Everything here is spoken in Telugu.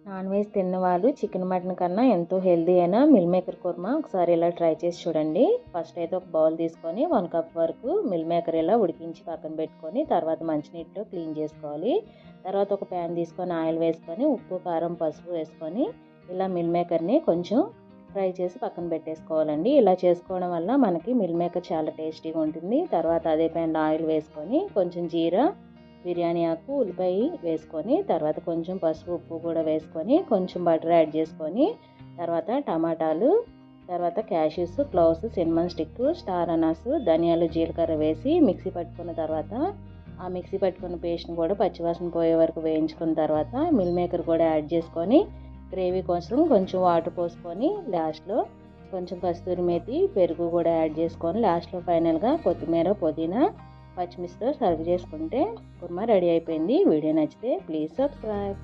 నాన్ వెజ్ తిన్నవాళ్ళు చికెన్ మటన్ కన్నా ఎంతో హెల్దీ అయిన మిల్ మేకర్ కుర్మా ఒకసారి ఇలా ట్రై చేసి చూడండి. ఫస్ట్ అయితే ఒక బౌల్ తీసుకొని 1 కప్ వరకు మిల్ మేకర్ ఇలా ఉడికించి పక్కన పెట్టుకొని తర్వాత మంచినీటిలో క్లీన్ చేసుకోవాలి. తర్వాత ఒక ప్యాన్ తీసుకొని ఆయిల్ వేసుకొని ఉప్పు, కారం, పసుపు వేసుకొని ఇలా మిల్ మేకర్ని కొంచెం ఫ్రై చేసి పక్కన పెట్టేసుకోవాలండి. ఇలా చేసుకోవడం వల్ల మనకి మిల్ మేకర్ చాలా టేస్టీగా ఉంటుంది. తర్వాత అదే ప్యాన్లో ఆయిల్ వేసుకొని కొంచెం జీరా, బిర్యానీ ఆకు, ఉల్లిపాయ వేసుకొని తర్వాత కొంచెం పసుపు, ఉప్పు కూడా వేసుకొని కొంచెం బటర్ యాడ్ చేసుకొని తర్వాత టమాటాలు, తర్వాత cashews, cloves, cinnamon stick, star anise, ధనియాలు, జీలకర్ర వేసి మిక్సీ పట్టుకున్న తర్వాత ఆ మిక్సీ పట్టుకున్న పేస్ట్ని కూడా పచ్చివాసన పోయే వరకు వేయించుకున్న తర్వాత మిల్ మేకర్ కూడా యాడ్ చేసుకొని గ్రేవీ కోసం కొంచెం వాటర్ పోసుకొని లాస్ట్లో కొంచెం కస్తూరి మేతి, పెరుగు కూడా యాడ్ చేసుకొని లాస్ట్లో ఫైనల్గా కొత్తిమీర, పుదీనా, పచ్చిమిర్చితో సర్వ్ చేసుకుంటే కుర్మా రెడీ అయిపోయింది. వీడియో నచ్చితే ప్లీజ్ సబ్స్క్రైబ్.